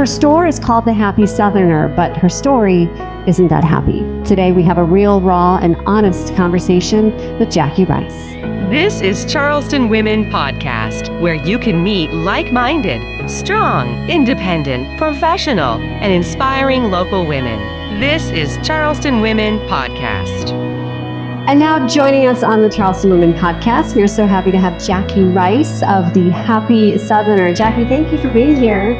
Her store is called The Happy Southerner, but her story isn't that happy. Today we have a real, raw, and honest conversation with Jackie Rice. This is Charleston Women Podcast, where you can meet like-minded, strong, independent, professional, and inspiring local women. This is Charleston Women Podcast. And now joining us on the Charleston Women Podcast, we are so happy to have Jackie Rice of The Happy Southerner. Jackie, thank you for being here.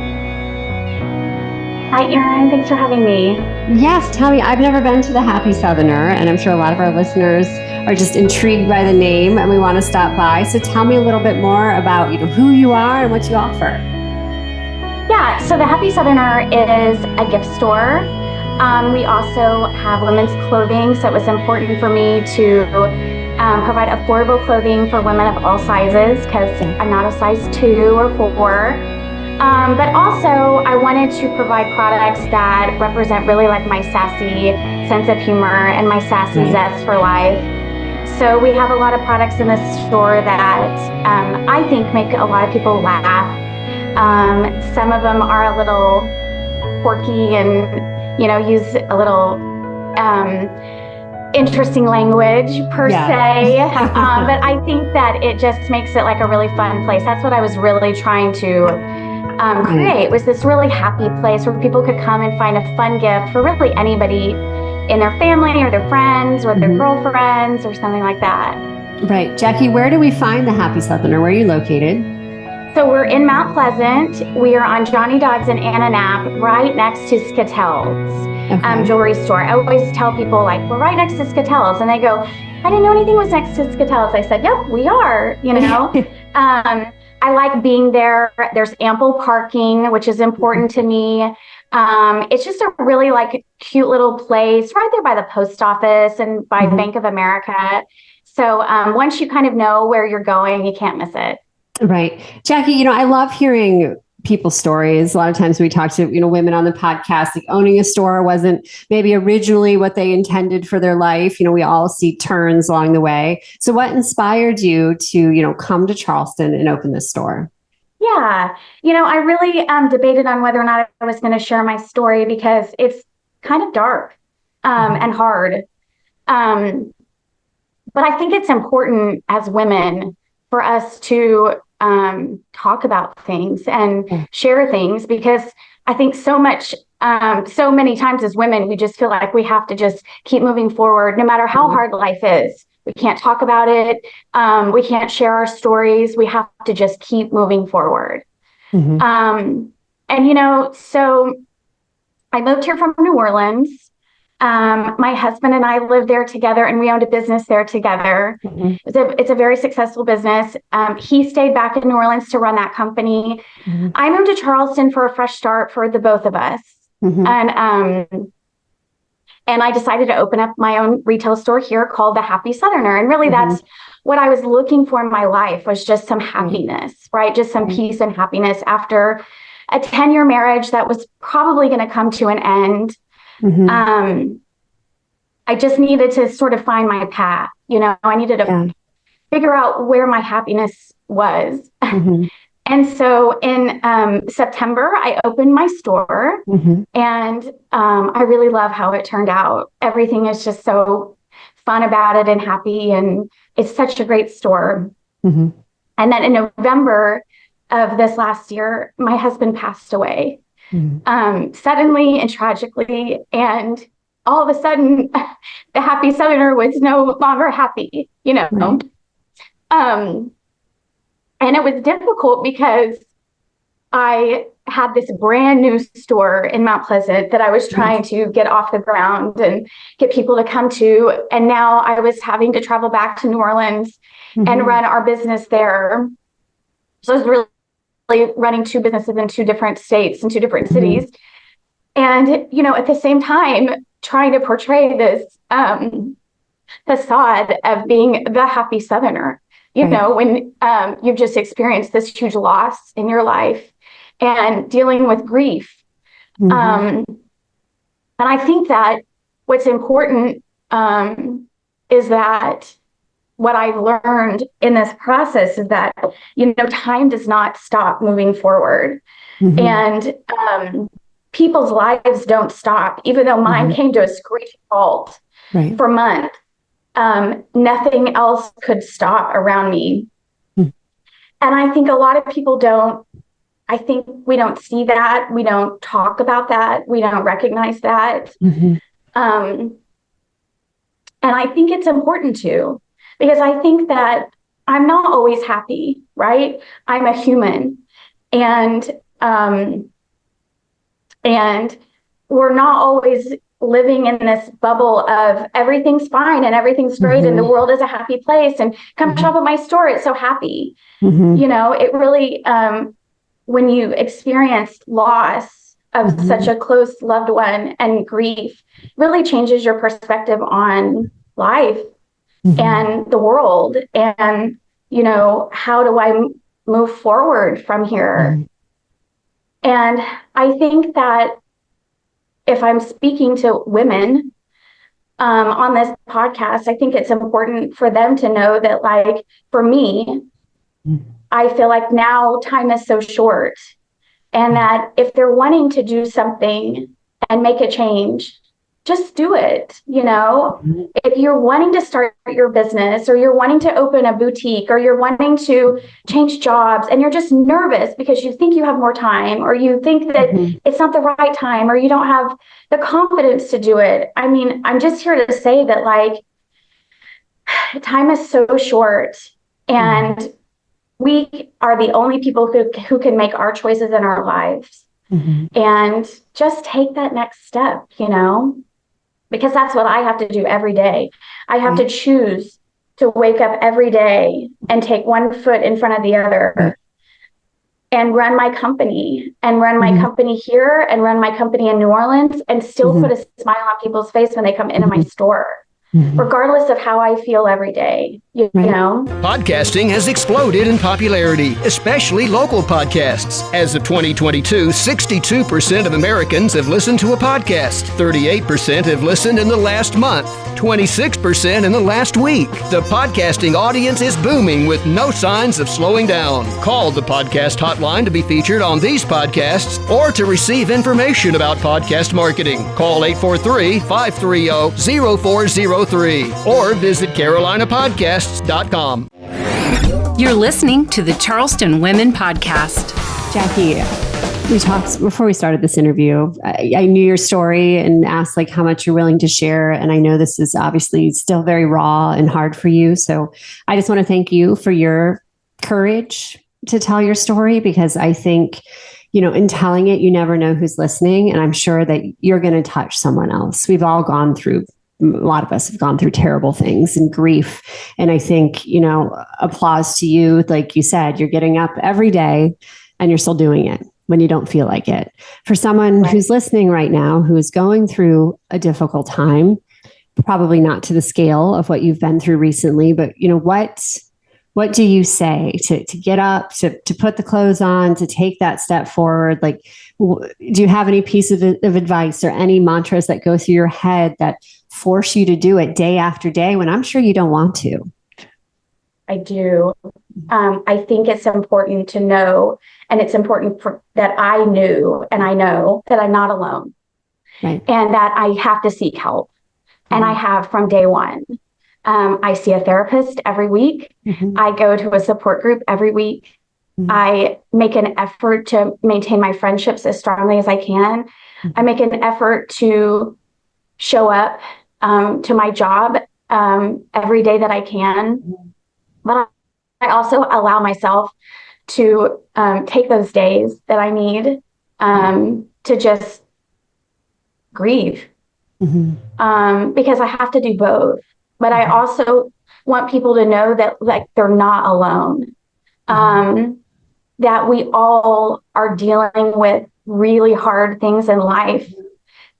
Hi, Erin. Thanks for having me. Yes, tell me, I've never been to The Happy Southerner, and I'm sure a lot of our listeners are just intrigued by the name, and we want to stop by. So tell me a little bit more about who you are and what you offer. Yeah, so The Happy Southerner is a gift store. We also have women's clothing, so it was important for me to provide affordable clothing for women of all sizes, because I'm not a size 2 or 4. But also, I wanted to provide products that represent really like my sassy sense of humor and my sassy zest for life. So we have a lot of products in this store that I think make a lot of people laugh. Some of them are a little quirky and use a little interesting language per se. But I think that it just makes it like a really fun place. That's what I was really trying to create, was this really happy place where people could come and find a fun gift for really anybody in their family or their friends or their girlfriends or something like that. Right. Jackie, where do we find The Happy Southerner? Where are you located? So we're in Mount Pleasant. We are on Johnny Dodds and Anna Knapp, right next to Skatel's jewelry store. I always tell people, like, we're right next to Skatel's. And they go, I didn't know anything was next to Skatel's. I said, yep, we are, I like being there. There's ample parking, which is important to me. It's just a really cute little place right there by the post office and by Bank of America. So once you kind of know where you're going, you can't miss it. Right. Jackie, I love hearing people's stories. A lot of times we talk to, women on the podcast, like owning a store wasn't maybe originally what they intended for their life. We all see turns along the way. So what inspired you to, come to Charleston and open this store? Yeah. I really debated on whether or not I was going to share my story because it's kind of dark and hard. But I think it's important as women for us to talk about things and share things, because I think so many times as women, we just feel like we have to just keep moving forward, no matter how hard life is. We can't talk about it. We can't share our stories. We have to just keep moving forward. So I moved here from New Orleans. My husband and I lived there together, and we owned a business there together. It's a very successful business. He stayed back in New Orleans to run that company. I moved to Charleston for a fresh start for the both of us. And I decided to open up my own retail store here called The Happy Southerner. And really that's what I was looking for in my life, was just some happiness, right? Just some peace and happiness after a 10-year marriage that was probably going to come to an end. I just needed to sort of find my path. I needed to figure out where my happiness was. And so in September, I opened my store, and I really love how it turned out. Everything is just so fun about it and happy, and it's such a great store. And then in November of this last year, my husband passed away. Suddenly and tragically, and all of a sudden The Happy Southerner was no longer happy, and it was difficult because I had this brand new store in Mount Pleasant that I was trying to get off the ground and get people to come to, and now I was having to travel back to New Orleans and run our business there. So I was really running 2 businesses in 2 different states and 2 different cities. And, at the same time, trying to portray this facade of being the happy Southerner, when you've just experienced this huge loss in your life and dealing with grief. And I think that what's important is that what I've learned in this process is that, time does not stop moving forward. And people's lives don't stop, even though mine came to a screeching halt for months. Nothing else could stop around me. And I think a lot of people I think we don't see that. We don't talk about that. We don't recognize that. And I think it's important to, because I think that I'm not always happy, right? I'm a human, and we're not always living in this bubble of everything's fine and everything's great and the world is a happy place and come shop at my store, it's so happy. You know, it really, when you experience loss of such a close loved one and grief, really changes your perspective on life and the world. And, you know, how do I move forward from here? And I think that if I'm speaking to women on this podcast, I think it's important for them to know that, like, for me, I feel like now time is so short, and that if they're wanting to do something and make a change, just do it. You know, if you're wanting to start your business, or you're wanting to open a boutique, or you're wanting to change jobs and you're just nervous because you think you have more time, or you think that it's not the right time, or you don't have the confidence to do it. I mean, I'm just here to say that, like, time is so short, and we are the only people who can make our choices in our lives. And just take that next step, you know, because that's what I have to do every day. I have to choose to wake up every day and take one foot in front of the other and run my company, and run my company here, and run my company in New Orleans, and still put a smile on people's face when they come into my store. Regardless of how I feel every day, you know? Podcasting has exploded in popularity, especially local podcasts. As of 2022, 62% of Americans have listened to a podcast. 38% have listened in the last month. 26% in the last week. The podcasting audience is booming with no signs of slowing down. Call the podcast hotline to be featured on these podcasts, or to receive information about podcast marketing. Call 843-530-0403 or visit carolinapodcasts.com. You're listening to the Charleston Women Podcast. Jackie, we talked before we started this interview. I knew your story and asked, like, how much you're willing to share. And I know this is obviously still very raw and hard for you. So I just want to thank you for your courage to tell your story, because I think, you know, in telling it, you never know who's listening. And I'm sure that you're going to touch someone else. We've all gone through, a lot of us have gone through terrible things and grief. And I think, you know, applause to you. Like you said, you're getting up every day and you're still doing it when you don't feel like it. For someone who's listening right now, who is going through a difficult time, probably not to the scale of what you've been through recently, but, you know, what do you say to get up, to put the clothes on, to take that step forward? Like, do you have any piece of advice or any mantras that go through your head that force you to do it day after day when I'm sure you don't want to? I do. I think it's important to know, and it's important that I knew, and I know that I'm not alone, and that I have to seek help. And I have from day one. I see a therapist every week. I go to a support group every week. I make an effort to maintain my friendships as strongly as I can. I make an effort to show up to my job every day that I can. But I also allow myself to take those days that I need to just grieve, because I have to do both. But I also want people to know that, like, they're not alone, that we all are dealing with really hard things in life,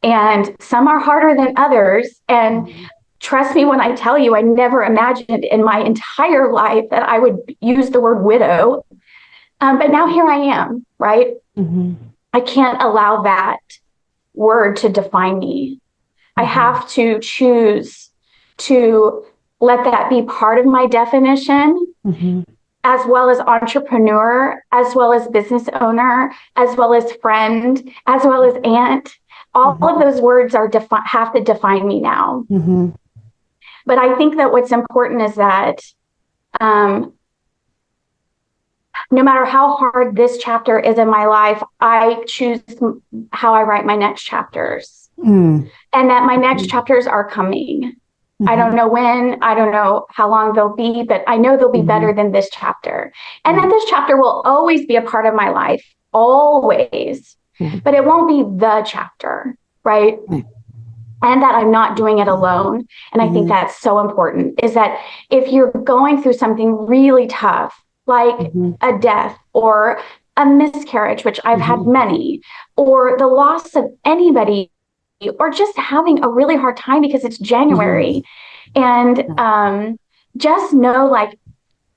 and some are harder than others. And trust me when I tell you, I never imagined in my entire life that I would use the word widow. But now here I am, right? I can't allow that word to define me. I have to choose to let that be part of my definition, as well as entrepreneur, as well as business owner, as well as friend, as well as aunt. All of those words are have to define me now. But I think that what's important is that no matter how hard this chapter is in my life, I choose how I write my next chapters. And that my next chapters are coming. I don't know when, I don't know how long they'll be, but I know they'll be better than this chapter. And that this chapter will always be a part of my life, always. But it won't be the chapter, right? And that I'm not doing it alone. And I think that's so important, is that if you're going through something really tough, like a death or a miscarriage, which I've had many, or the loss of anybody, or just having a really hard time because it's January. And just know, like,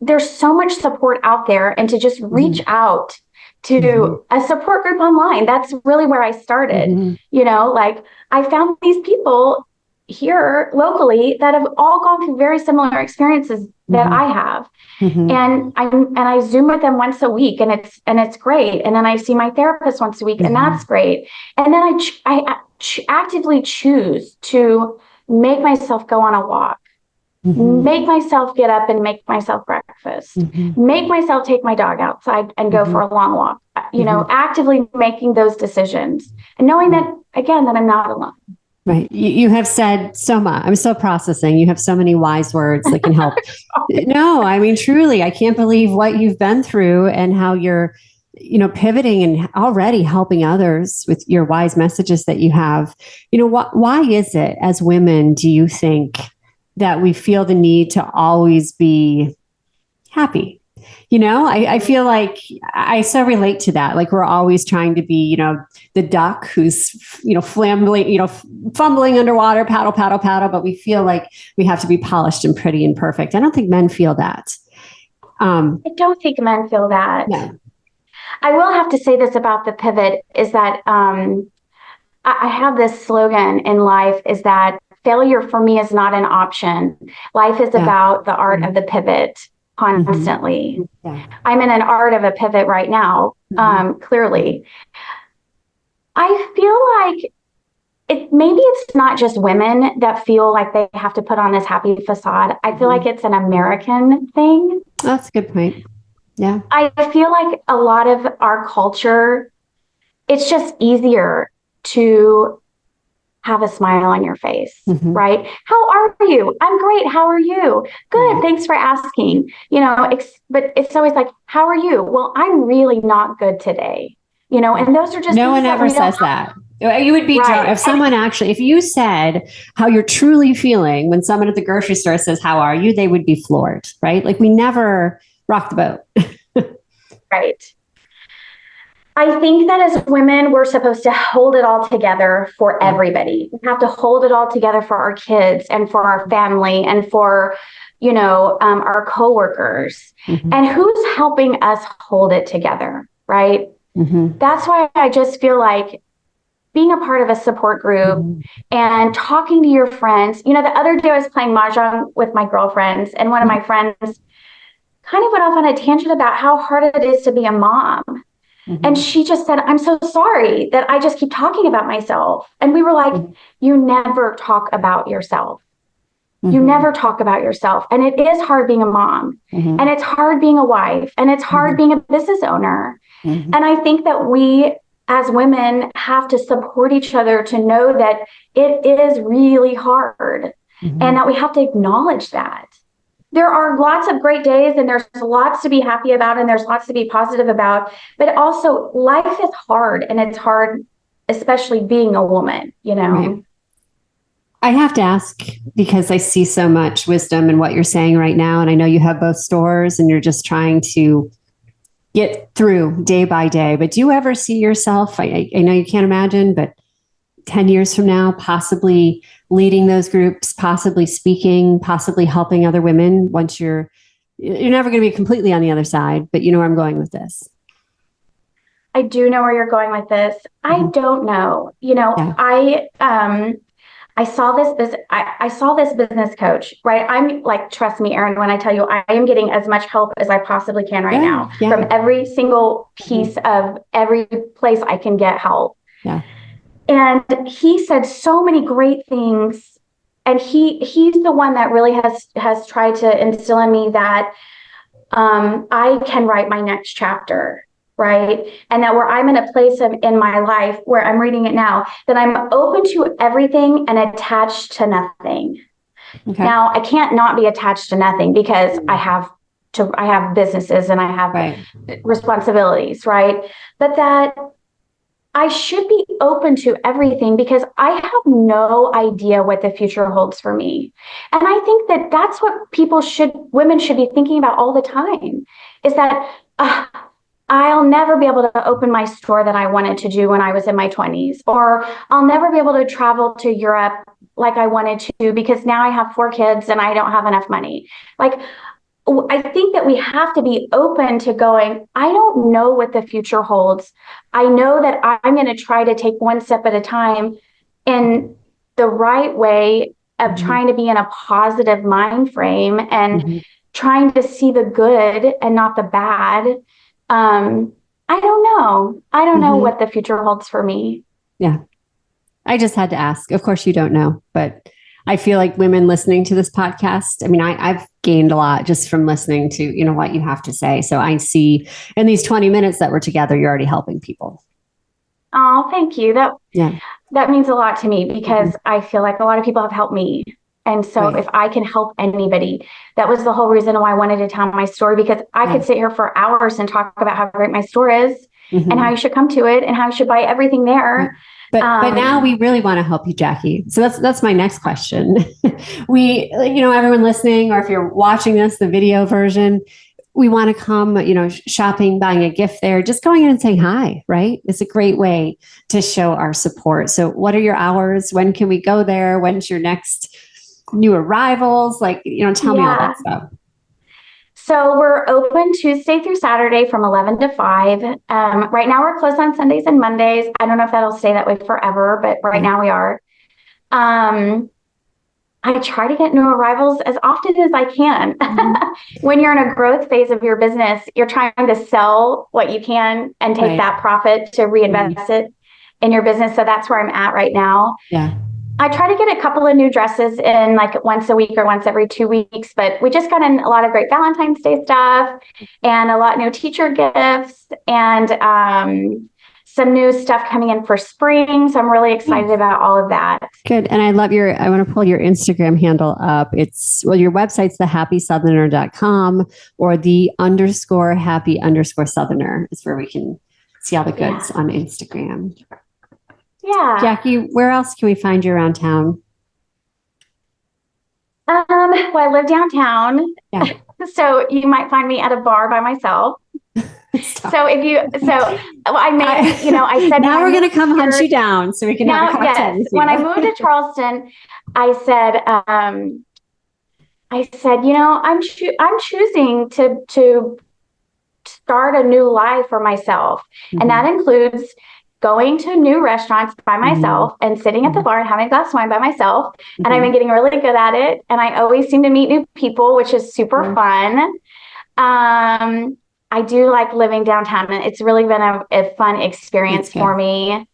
there's so much support out there, and to just reach out to a support group online. That's really where I started. You know, like, I found these people here locally that have all gone through very similar experiences that I have. And I Zoom with them once a week, and it's great. And then I see my therapist once a week, and that's great. And then I actively choose to make myself go on a walk, make myself get up and make myself breakfast, make myself take my dog outside and go for a long walk, you know, actively making those decisions and knowing that, again, that I'm not alone. Right. You have said so much. I'm still processing. You have so many wise words that can help. No, I mean, truly, I can't believe what you've been through and how you're, you know, pivoting and already helping others with your wise messages that you have. You know, why is it, as women, do you think that we feel the need to always be happy? You know, I feel like I so relate to that. Like, we're always trying to be, you know, the duck who's, you know, fumbling underwater, paddle, paddle, paddle. But we feel like we have to be polished and pretty and perfect. I don't think men feel that. I don't think men feel that. No. I will have to say this about the pivot, is that I have this slogan in life, is that failure for me is not an option. Life is about the art of the pivot. Constantly. I'm in an art of a pivot right now, clearly. I feel like maybe it's not just women that feel like they have to put on this happy facade. I feel like it's an American thing. That's a good point. Yeah. I feel like a lot of our culture, it's just easier to have a smile on your face, right? How are you? I'm great. How are you? Good. Thanks for asking. You know, but it's always like, how are you? Well, I'm really not good today. You know, and those are just— no one ever says that. You would be drunk if someone if you said how you're truly feeling when someone at the grocery store says, how are you? They would be floored, right? Like, we never rock the boat. Right. I think that as women, we're supposed to hold it all together for everybody. We have to hold it all together for our kids and for our family and for, you know, our coworkers. And who's helping us hold it together, right? That's why I just feel like being a part of a support group and talking to your friends. You know, the other day I was playing Mahjong with my girlfriends, and one of my friends kind of went off on a tangent about how hard it is to be a mom. And she just said, I'm so sorry that I just keep talking about myself. And we were like, you never talk about yourself. You never talk about yourself. And it is hard being a mom, and it's hard being a wife, and it's hard being a business owner. And I think that we as women have to support each other to know that it is really hard, and that we have to acknowledge that. There are lots of great days, and there's lots to be happy about, and there's lots to be positive about, but also life is hard, and it's hard, especially being a woman, you know. Right. I have to ask, because I see so much wisdom in what you're saying right now, and I know you have both stores and you're just trying to get through day by day, but do you ever see yourself, I know you can't imagine, but 10 years from now, possibly leading those groups, possibly speaking, possibly helping other women once you're never going to be completely on the other side, but you know where I'm going with this. I do know where you're going with this. I don't know. You know, I saw this business coach, right? I'm like, trust me, Erin, when I tell you, I am getting as much help as I possibly can right now from every single piece of every place I can get help. Yeah. And he said so many great things. And he's the one that really has tried to instill in me that I can write my next chapter. Right. And that where I'm in a place in my life where I'm reading it now, that I'm open to everything and attached to nothing. Okay. Now, I can't not be attached to nothing because I have businesses and I have responsibilities. Right. But that I should be open to everything because I have no idea what the future holds for me. And I think that that's what women should be thinking about all the time is that, I'll never be able to open my store that I wanted to do when I was in my 20s, or I'll never be able to travel to Europe like I wanted to because now I have 4 kids and I don't have enough money. Like, I think that we have to be open to going, I don't know what the future holds. I know that I'm going to try to take one step at a time in the right way of trying to be in a positive mind frame and trying to see the good and not the bad. I don't know. I don't know what the future holds for me. Yeah. I just had to ask. Of course you don't know, but I feel like women listening to this podcast, I mean, I've gained a lot just from listening to, what you have to say. So I see in these 20 minutes that we're together, you're already helping people. Oh, thank you. That means a lot to me because I feel like a lot of people have helped me. And so if I can help anybody, that was the whole reason why I wanted to tell my story, because I could sit here for hours and talk about how great my store is and how you should come to it and how you should buy everything there. But now we really want to help you, Jackie. So that's my next question. Everyone listening, or if you're watching this, the video version, we want to come, shopping, buying a gift there, just going in and saying hi, right? It's a great way to show our support. So what are your hours? When can we go there? When's your next new arrivals? Tell me all that stuff. So we're open Tuesday through Saturday from 11 to 5. Right now we're closed on Sundays and Mondays. I don't know if that'll stay that way forever, but right now we are. I try to get new arrivals as often as I can. When you're in a growth phase of your business, you're trying to sell what you can and take that profit to reinvest it in your business. So that's where I'm at right now. Yeah. I try to get a couple of new dresses in like once a week or once every 2 weeks, but we just got in a lot of great Valentine's Day stuff and a lot of new teacher gifts and some new stuff coming in for spring. So I'm really excited about all of that. Good. And I want to pull your Instagram handle up. Your website's thehappysoutherner.com or _happy_southerner is where we can see all the goods on Instagram. Yeah. Jackie, where else can we find you around town? Well, I live downtown. Yeah. So you might find me at a bar by myself. I said, now we're going to come hunt you down so we can have a cocktail. Yes, when I moved to Charleston, I said, I'm choosing to start a new life for myself. And that includes going to new restaurants by myself and sitting at the bar and having a glass of wine by myself. And I've been getting really good at it. And I always seem to meet new people, which is super fun. I do like living downtown, and it's really been a fun experience for me.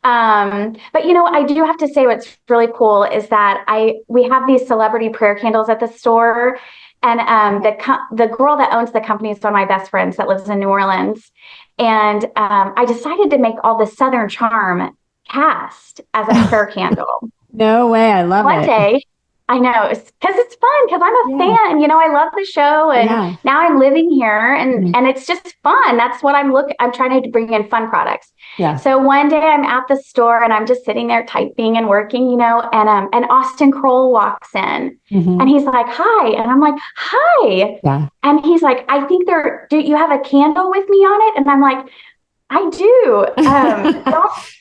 But I do have to say what's really cool is that we have these celebrity prayer candles at the store. And the girl that owns the company is one of my best friends that lives in New Orleans. And I decided to make all the Southern Charm cast as a prayer candle. No way. I love it. One day, I know, because it's fun, because I'm a fan, I love the show, and now I'm living here, and it's just fun. That's what I'm trying to bring in fun products. Yeah. So one day I'm at the store and I'm just sitting there typing and working, and Austin Kroll walks in and he's like, "Hi." And I'm like, "Hi." Yeah. And he's like, "I think do you have a candle with me on it?" And I'm like, "I do.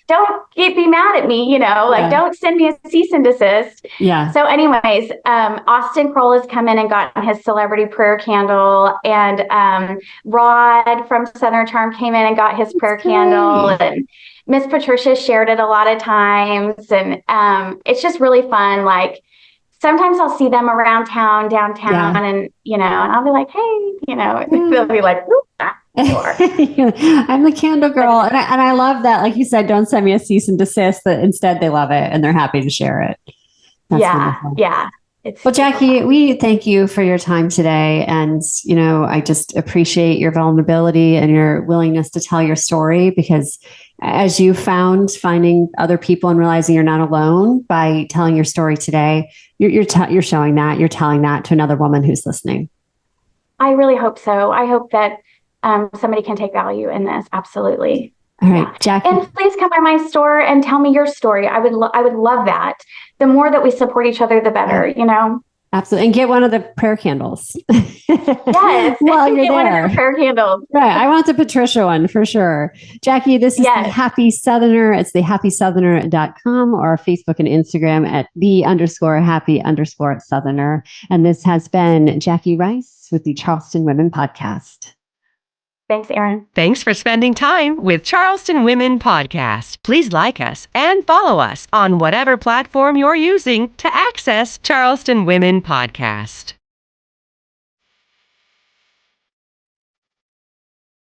Don't be mad at me, don't send me a cease and desist." Yeah. So anyways, Austin Kroll has come in and gotten his celebrity prayer candle, and Rod from Southern Charm came in and got his prayer candle. Miss Patricia shared it a lot of times, and it's just really fun. Like sometimes I'll see them around town, downtown, and and I'll be like, hey, they'll be like, sure. I'm the candle girl, and I love that. Like you said, don't send me a cease and desist. But instead, they love it and they're happy to share it. That's wonderful. Yeah. Well, Jackie, we thank you for your time today. And, I just appreciate your vulnerability and your willingness to tell your story, because as you finding other people and realizing you're not alone by telling your story today, you're showing that, you're telling that to another woman who's listening. I really hope so. I hope that somebody can take value in this. Absolutely. All right, Jackie. And please come by my store and tell me your story. I would love that. The more that we support each other, the better, Absolutely. And get one of the prayer candles. Yes. While you're get there. one of the prayer candles. Right. I want the Patricia one for sure. Jackie, this is The Happy Southerner. It's thehappysoutherner.com or Facebook and Instagram at _happy_southerner. And this has been Jackie Rice with the Charleston Women Podcast. Thanks, Erin. Thanks for spending time with Charleston Women Podcast. Please like us and follow us on whatever platform you're using to access Charleston Women Podcast.